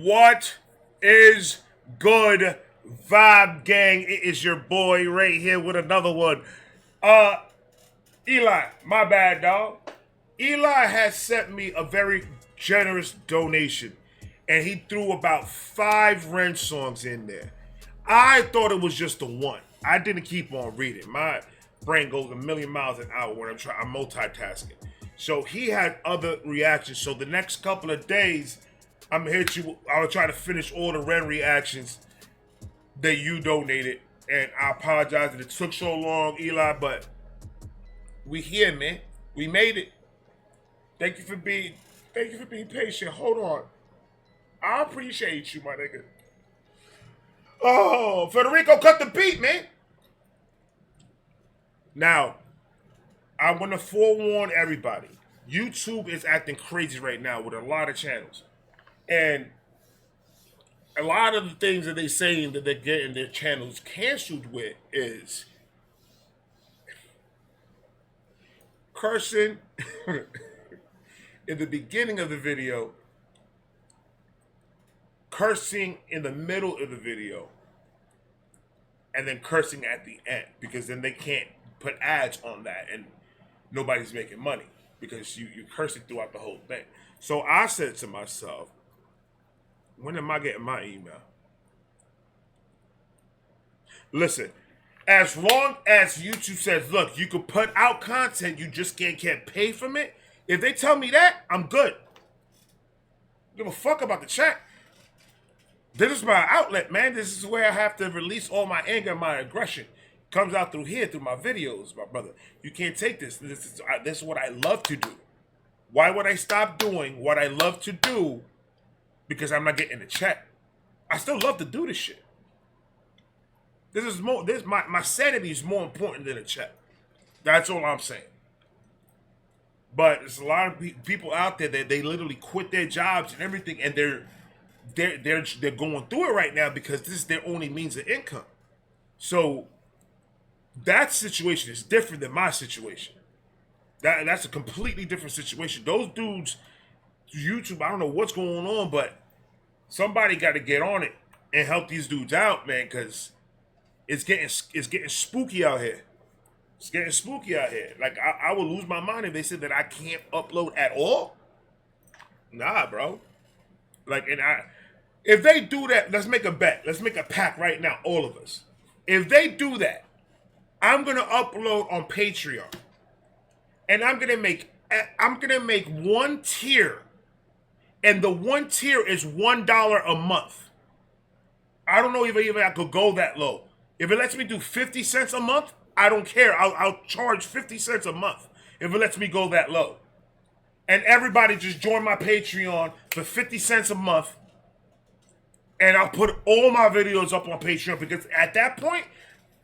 What is good, Vibe Gang? It is your boy right here with another one. Uh, Eli, my bad, dog. Eli has sent me a very generous donation, and he threw about 5 RANT songs in there. I thought it was just the one. I didn't keep on reading. My brain goes a million miles an hour when I'm multitasking. So he had other reactions. So the next couple of days, I'm gonna hit you. I will try to finish all the RANT reactions that you donated, and I apologize that it took so long, Eli. But we here, man. We made it. Thank you for being patient. Hold on. I appreciate you, my nigga. Oh, Federico, cut the beat, man. Now, I want to forewarn everybody. YouTube is acting crazy right now with a lot of channels. And a lot of the things that they're saying that they're getting their channels canceled with is cursing in the beginning of the video, cursing in the middle of the video, and then cursing at the end, because then they can't put ads on that and nobody's making money because you're cursing throughout the whole thing. So I said to myself, when am I getting my email? Listen, as long as YouTube says, look, you can put out content, you just can't get paid from it. If they tell me that, I'm good. Give a fuck about the chat. This is my outlet, man. This is where I have to release all my anger and my aggression. It comes out through here, through my videos, my brother. You can't take this. This is what I love to do. Why would I stop doing what I love to do because I'm not getting the check? I still love to do this shit. My sanity is more important than a check. That's all I'm saying. But there's a lot of people out there that they literally quit their jobs and everything, and they're going through it right now because this is their only means of income. So that situation is different than my situation. That's a completely different situation. Those dudes, YouTube, I don't know what's going on, but somebody got to get on it and help these dudes out, man, because it's getting spooky out here. It's getting spooky out here. Like, I would lose my mind if they said that I can't upload at all. Nah, bro. Like, if they do that, let's make a bet. Let's make a pact right now, all of us. If they do that, I'm gonna upload on Patreon, and I'm gonna make one tier, and the one tier is $1 a month. I don't know if even I could go that low. If it lets me do 50 cents a month, I don't care. I'll charge 50 cents a month if it lets me go that low. And everybody just join my Patreon for 50 cents a month. And I'll put all my videos up on Patreon, because at that point,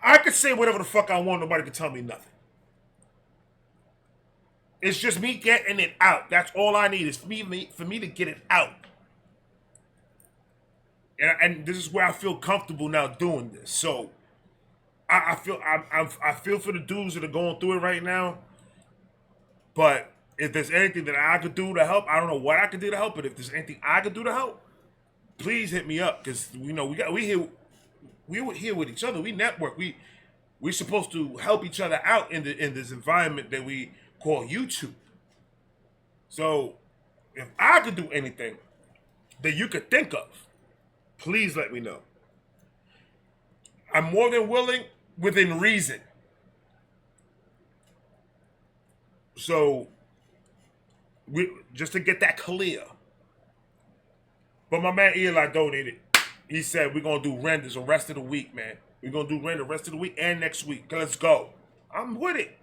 I could say whatever the fuck I want. Nobody can tell me nothing. It's just me getting it out. That's all I need, is for me to get it out. And this is where I feel comfortable now doing this. So I feel for the dudes that are going through it right now. But if there's anything that I could do to help, I don't know what I could do to help. But if there's anything I could do to help, please hit me up, because we're here with each other. We network. We're supposed to help each other out in this environment that we call YouTube. So if I could do anything that you could think of, please let me know. I'm more than willing, within reason. So just to get that clear. But my man Eli donated. He said we're going to do renders the rest of the week, man. We're going to do render the rest of the week and next week. Let's go. I'm with it.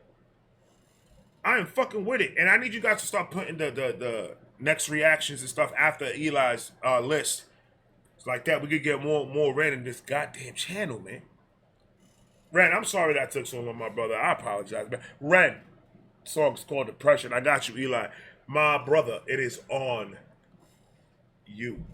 I am fucking with it. And I need you guys to start putting the next reactions and stuff after Eli's list. It's like that. We could get more rent in this goddamn channel, man. Ren, I'm sorry that took so long, my brother. I apologize, man. Ren, song's called Depression. I got you, Eli. My brother, it is on you.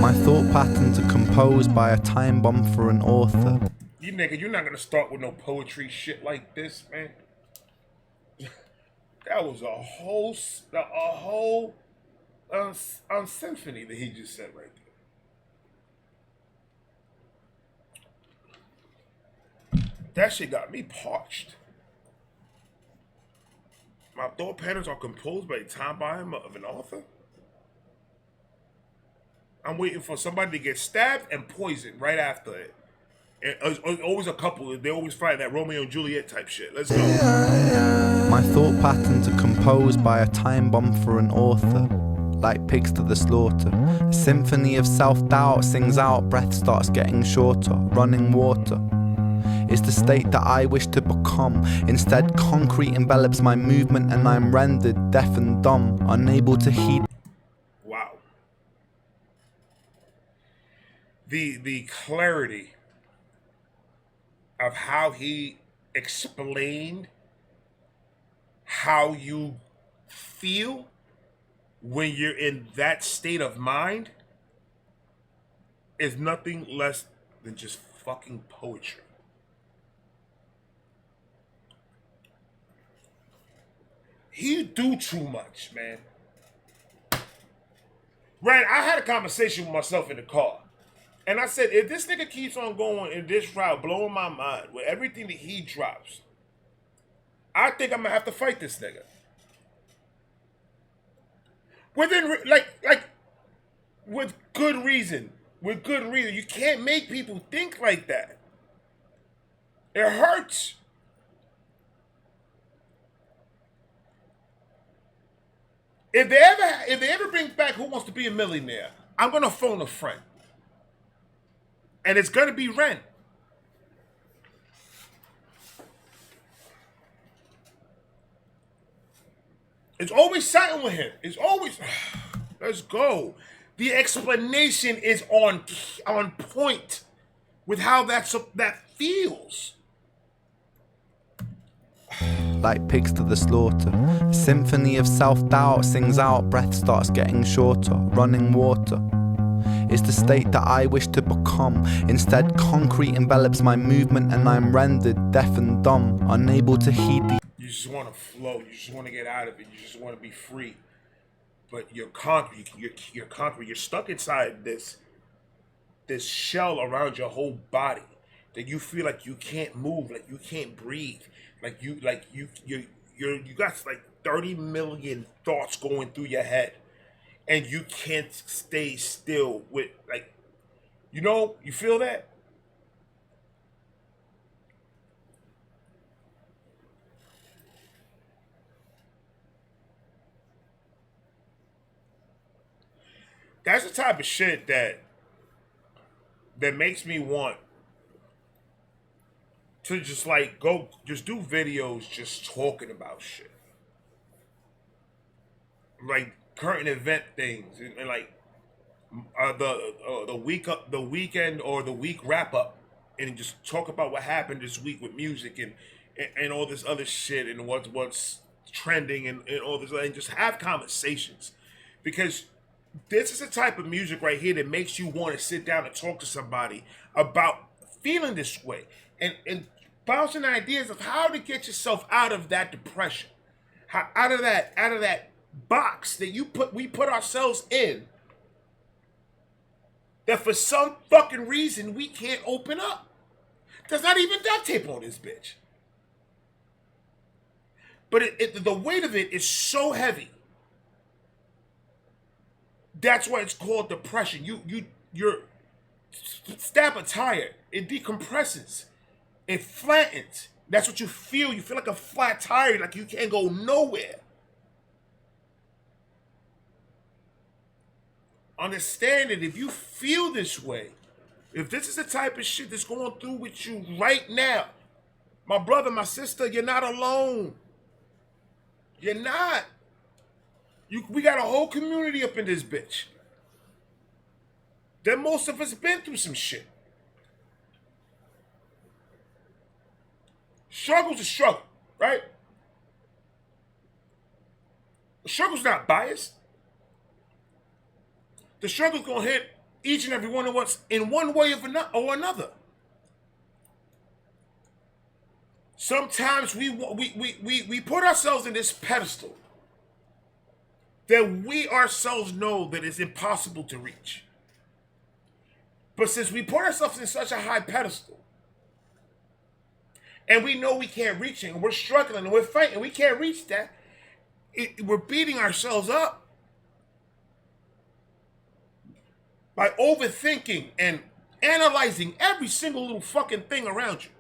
My patterns are composed by a time bomb for an author. You nigga, you're not gonna start with no poetry shit like this, man. That was a whole symphony that he just said right there. That shit got me parched. My thought patterns are composed by a time bomb of an author. I'm waiting for somebody to get stabbed and poisoned right after it. And it's always a couple. They always fight that Romeo and Juliet type shit. Let's go. My thought patterns are composed by a time bomb for an author. Like pigs to the slaughter. A symphony of self-doubt sings out, breath starts getting shorter. Running water is the state that I wish to become. Instead, concrete envelops my movement and I'm rendered deaf and dumb, unable to heed. Wow. The clarity of how he explained how you feel when you're in that state of mind is nothing less than just fucking poetry. He do too much, man. Rand, I had a conversation with myself in the car. And I said, if this nigga keeps on going in this route, blowing my mind with everything that he drops, I think I'm gonna have to fight this nigga. Within with good reason. With good reason. You can't make people think like that. It hurts. If they ever bring back Who Wants to Be a Millionaire, I'm gonna phone a friend. And it's gonna be RANT. It's always something with him. It's always let's go. The explanation is on point with how that feels. Like pigs to the slaughter. A symphony of self-doubt sings out, breath starts getting shorter. Running water is the state that I wish to become. Instead, concrete envelops my movement and I'm rendered deaf and dumb, unable to heed the... You just want to flow. You just want to get out of it. You just want to be free. But you're concrete. You're concrete. You're stuck inside this shell around your whole body that you feel like you can't move, like you can't breathe, you got like 30 million thoughts going through your head, and you can't stay still with you feel that? That's the type of shit that makes me want to just just do videos just talking about shit. Like current event things and like the weekend or the week wrap up and just talk about what happened this week with music and all this other shit and what's trending and all this and just have conversations, because this is the type of music right here that makes you want to sit down and talk to somebody about feeling this way and bouncing ideas of how to get yourself out of that depression, out of that box that we put ourselves in, that for some fucking reason we can't open up. There's not even duct tape on this bitch. But the weight of it is so heavy. That's why it's called depression. You're stab a tire. It decompresses. It flattens. That's what you feel. You feel like a flat tire, like you can't go nowhere. Understand that if you feel this way, if this is the type of shit that's going through with you right now, my brother, my sister, you're not alone. You're not. We got a whole community up in this bitch. That most of us been through some shit. Struggle's a struggle, right? The struggle's not biased. The struggle's gonna hit Each and every one of us in one way or another. Sometimes we put ourselves in this pedestal that we ourselves know that it's impossible to reach. But since we put ourselves in such a high pedestal, and we know we can't reach it, and we're struggling, and we're fighting, we can't reach that, we're beating ourselves up by overthinking and analyzing every single little fucking thing around you.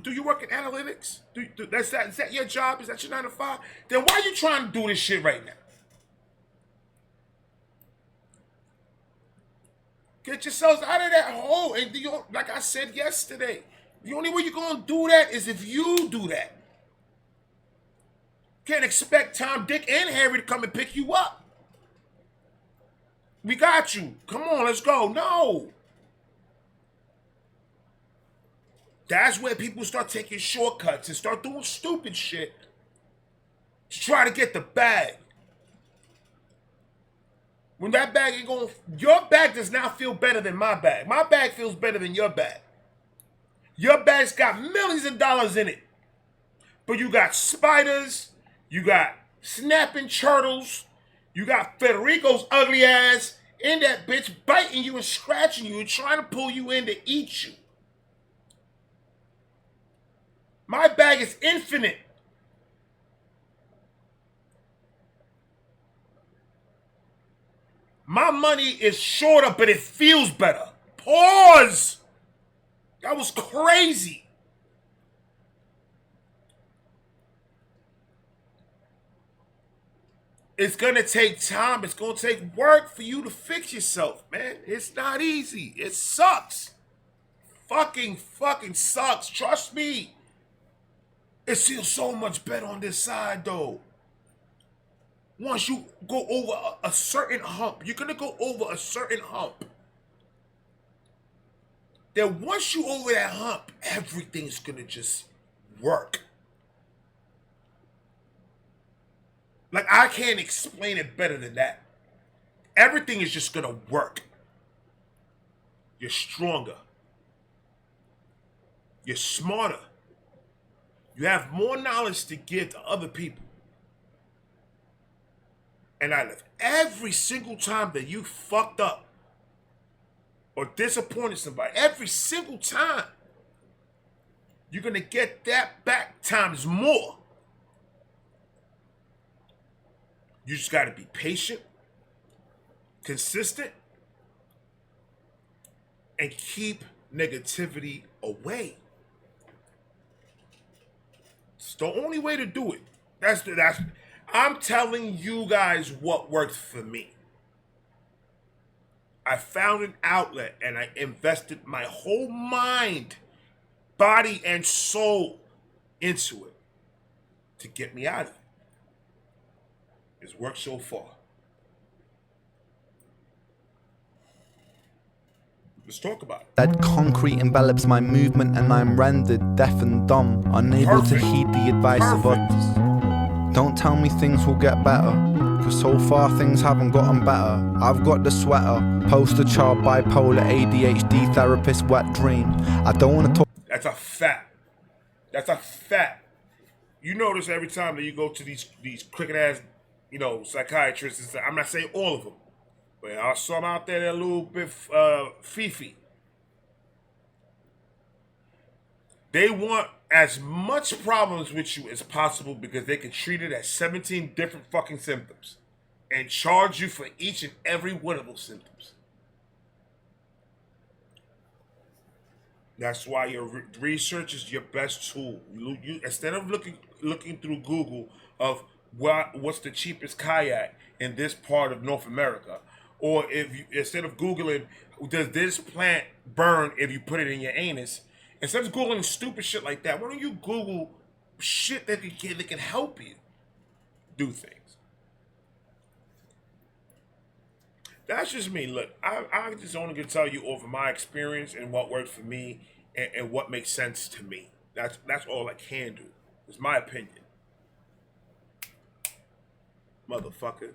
Do you work in analytics? Is that your job? Is that your 9 to 5? Then why are you trying to do this shit right now? Get yourselves out of that hole. And like I said yesterday, the only way you're going to do that is if you do that. Can't expect Tom, Dick, and Harry to come and pick you up. We got you. Come on, let's go. No. That's where people start taking shortcuts and start doing stupid shit to try to get the bag. When that bag ain't going, your bag does not feel better than my bag. My bag feels better than your bag. Your bag's got millions of dollars in it. But you got spiders, you got snapping turtles, you got Federico's ugly ass in that bitch biting you and scratching you and trying to pull you in to eat you. My bag is infinite. My money is shorter, but it feels better. Pause. That was crazy. It's going to take time. It's going to take work for you to fix yourself, man. It's not easy. It sucks. Fucking sucks. Trust me. It feels so much better on this side, though. Once you go over a certain hump, you're going to go over a certain hump. Then once you over that hump, everything's going to just work. Like, I can't explain it better than that. Everything is just going to work. You're stronger. You're smarter. You have more knowledge to give to other people. And every single time that you fucked up or disappointed somebody, every single time, you're going to get that back times more. You just got to be patient, consistent, and keep negativity away. It's the only way to do it. I'm telling you guys what worked for me. I found an outlet and I invested my whole mind, body, and soul into it to get me out of it. It's worked so far. Let's talk about it. That concrete envelops my movement and I'm rendered deaf and dumb, unable to heed the advice of others. Don't tell me things will get better, cause so far things haven't gotten better. I've got the sweater, poster child, bipolar, ADHD, therapist, wet dream. I don't wanna talk. That's a fact. You notice every time that you go to these crooked ass, psychiatrists, I'm not saying all of them, but there are some out there that are a little bit fifi. They want as much problems with you as possible because they can treat it as 17 different fucking symptoms and charge you for each and every one of those symptoms. That's why your research is your best tool. You instead of looking through Google of what's the cheapest kayak in this part of North America, or instead of Googling does this plant burn if you put it in your anus, instead of Googling stupid shit like that, why don't you Google shit that can help you do things? That's just me. Look, I just only can tell you over my experience and what worked for me and what makes sense to me. That's all I can do. It's my opinion. motherfucker.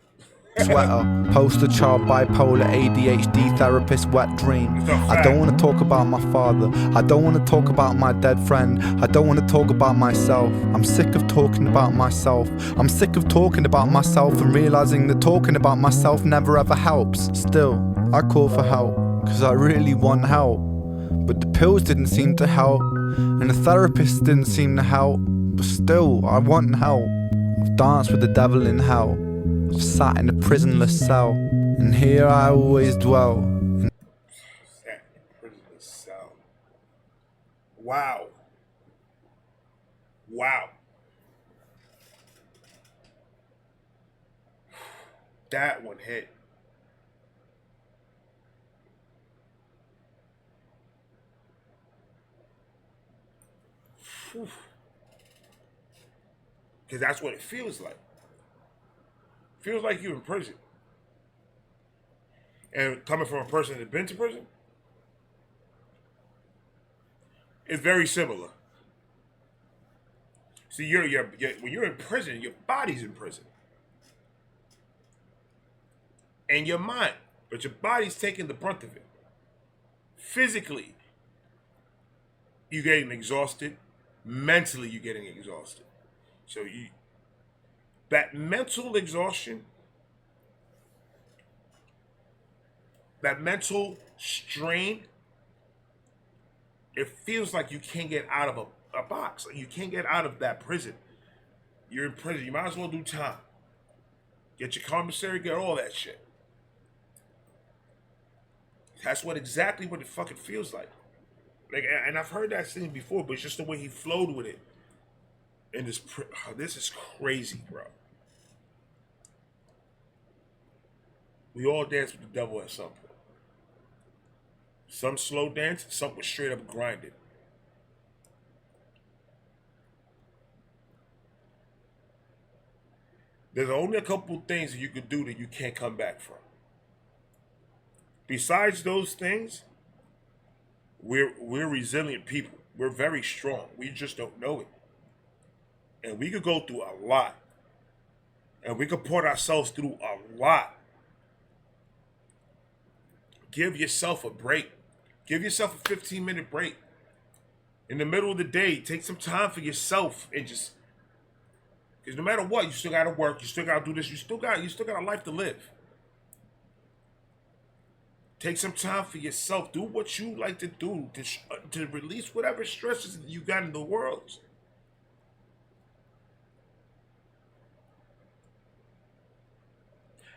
Sweater, poster child, bipolar, ADHD therapist, wet dream. I don't want to talk about my father. I don't want to talk about my dead friend. I don't want to talk about myself. I'm sick of talking about myself. I'm sick of talking about myself and realizing that talking about myself never ever helps. Still, I call for help, cause I really want help. But the pills didn't seem to help, and the therapist didn't seem to help. But still, I want help. I've danced with the devil in hell. I've sat in a prisonless cell, and here I always dwell. Sat in a prisonless cell. Wow. Wow. That one hit. Because that's what it feels like. Feels like you're in prison. And coming from a person that's been to prison, it's very similar. See, you're when you're in prison, your body's in prison, and your mind, but your body's taking the brunt of it. Physically, you're getting exhausted. Mentally, you're getting exhausted. So that mental exhaustion, that mental strain, it feels like you can't get out of a box. You can't get out of that prison. You're in prison. You might as well do time. Get your commissary, get all that shit. That's exactly what it fucking feels like. Like, and I've heard that scene before, but it's just the way he flowed with it. And this is crazy, bro. We all dance with the devil at some point. Some slow dance, some was straight up grinded. There's only a couple things that you could do that you can't come back from. Besides those things, we're resilient people. We're very strong. We just don't know it. And we could go through a lot. And we could put ourselves through a lot. Give yourself a break. Give yourself a 15-minute break. In the middle of the day, take some time for yourself and just, because no matter what, you still gotta work, you still gotta do this, you still got a life to live. Take some time for yourself. Do what you like to do to release whatever stresses you got in the world.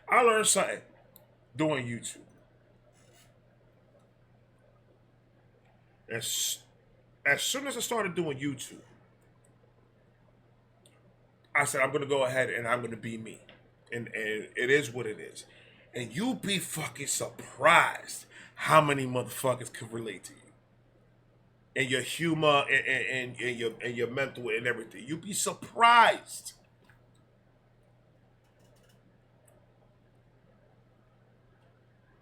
I learned something doing YouTube. As soon as I started doing YouTube, I said, I'm going to go ahead and I'm going to be me. And it is what it is. And you'll be fucking surprised how many motherfuckers can relate to you. And your humor and your mental and everything. You'll be surprised.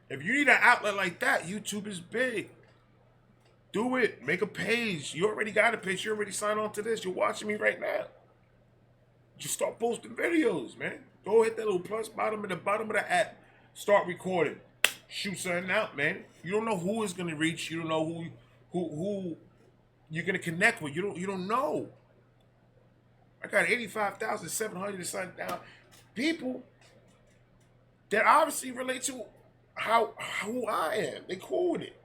If you need an outlet like that, YouTube is big. Do it. Make a page. You already got a page. You already signed on to this. You're watching me right now. Just start posting videos, man. Go hit that little plus bottom at the bottom of the app. Start recording. Shoot something out, man. You don't know who is gonna reach. You don't know who you're gonna connect with. You don't know. I got 85,700 and something down people that obviously relate to who I am. They cool with it.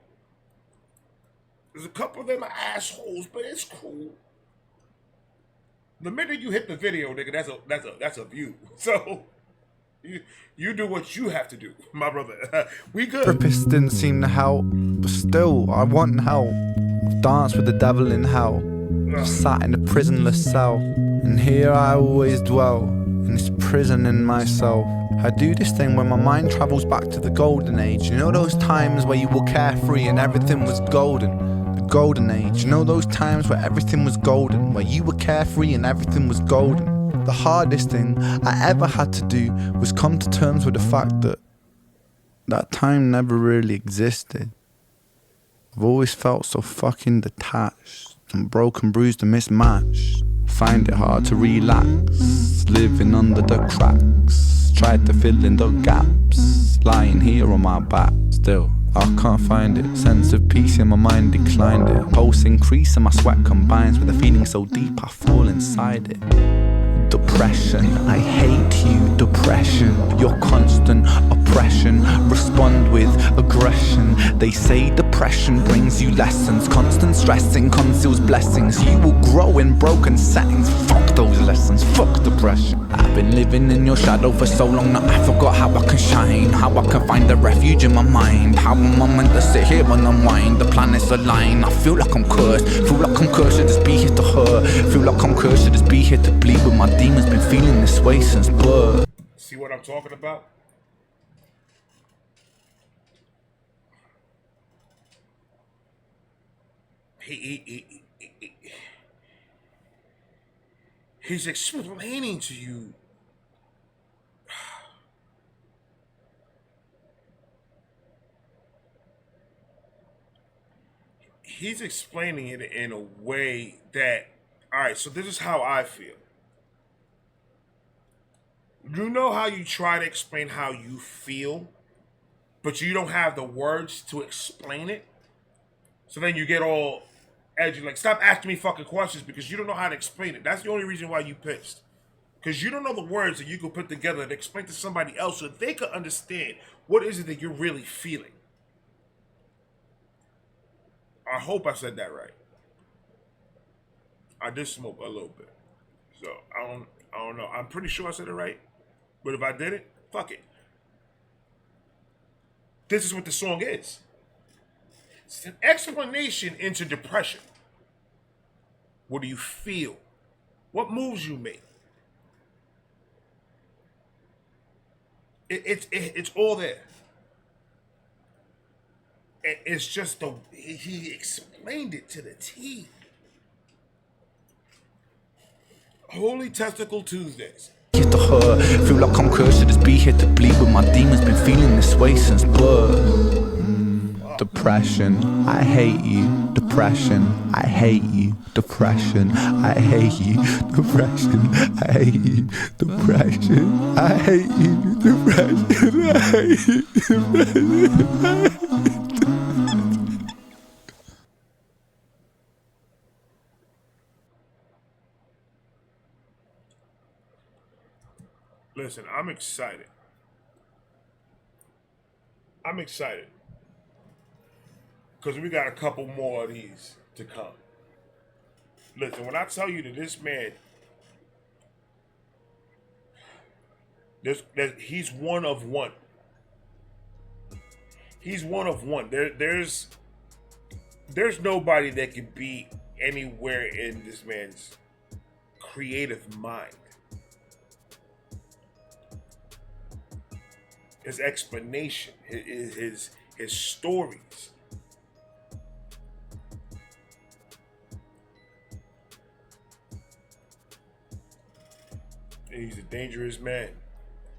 There's a couple of them are assholes, but it's cool. The minute you hit the video, nigga, that's a view. So you do what you have to do, my brother. We good. Therapist didn't seem to help, but still, I want help. I've danced with the devil in hell. I've sat in a prisonless cell, and here I always dwell, in this prison in myself. I do this thing when my mind travels back to the golden age. You know those times where you were carefree and everything was golden? Golden age. You know those times where everything was golden, where you were carefree and everything was golden? The hardest thing I ever had to do was come to terms with the fact that that time never really existed. I've always felt so fucking detached and broken, bruised and mismatched. find it hard to relax, living under the cracks. Tried to fill in the gaps, lying here on my back. Still, I can't find it. Sense of peace in my mind declined it. Pulse increase and my sweat combines with a feeling so deep I fall inside it. Depression, I hate you, depression. Your constant oppression, respond with aggression. They say depression brings you lessons. Constant stressing conceals blessings. You will grow in broken settings. Fuck those lessons, fuck depression. I've been living in your shadow for so long that I forgot how I can shine. How I can find a refuge in my mind. How am I meant to sit here and unwind? The planets align, I feel like I'm cursed. Feel like I'm cursed to just be here to hurt. Feel like I'm cursed to just be here to bleed with my demons. Been feeling this way since birth. See what I'm talking about? He's explaining to you he's explaining it in a way that, all right, so this is how I feel. You know how you try to explain how you feel, but you don't have the words to explain it? So then you get all edgy, like, stop asking me fucking questions because you don't know how to explain it. That's the only reason why you pissed. Because you don't know the words that you can put together and explain to somebody else so they can understand what is it that you're really feeling. I hope I said that right. I did smoke a little bit. So I don't know. I'm pretty sure I said it right. But if I didn't, fuck it. This is what the song is. It's an explanation into depression. What do you feel? What moves you make? It's all there. It's just he explained it to the T. Holy Testicle Tuesdays. Here to hurt, feel like I'm cursed to just be here to bleed with my demons. Been feeling this way since birth. Depression, I hate you. Depression, I hate you. Depression, I hate you. Depression, I hate you. Depression, I hate you. Depression, I hate you. Depression, I hate you. Listen, I'm excited. I'm excited. Because we got a couple more of these to come. Listen, when I tell you that this man, he's one of one. He's one of one. There's nobody that can be anywhere in this man's creative mind. His explanation, his stories. He's a dangerous man.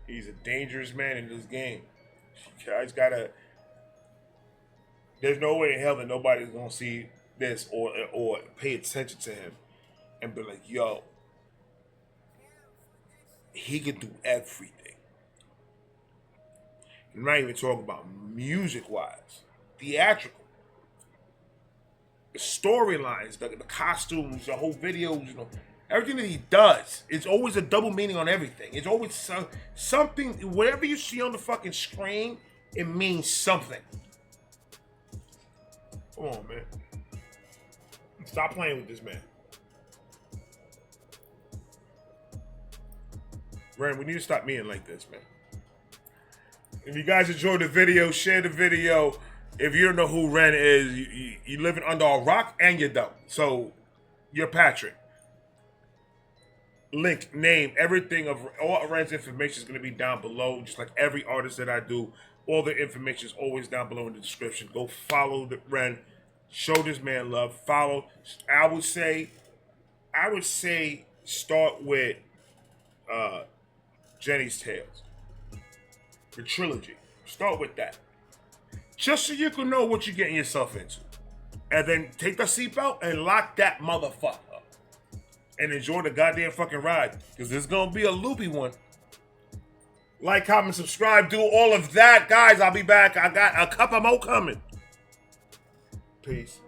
He's a dangerous man in this game. You guys gotta. There's no way in hell that nobody's gonna see this or pay attention to him and be like, yo, he can do everything. I'm not even talking about music-wise, theatrical, the storylines, the costumes, the whole videos, everything that he does. It's always a double meaning on everything. It's always something. Whatever you see on the fucking screen, it means something. Come on, man. Stop playing with this man. Ren, we need to stop being like this, man. If you guys enjoyed the video, share the video. If you don't know who Ren is, you're living under a rock and you don't. So, you're Patrick. Link, name, everything of all Ren's information is going to be down below. Just like every artist that I do, all the information is always down below in the description. Go follow the Ren. Show this man love. Follow. I would say start with Jenny's Tales. The trilogy. Start with that. Just so you can know what you're getting yourself into. And then take the seatbelt and lock that motherfucker up. and enjoy the goddamn fucking ride. Because there's going to be a loopy one. Like, comment, subscribe, do all of that. Guys, I'll be back. I got a couple more coming. Peace.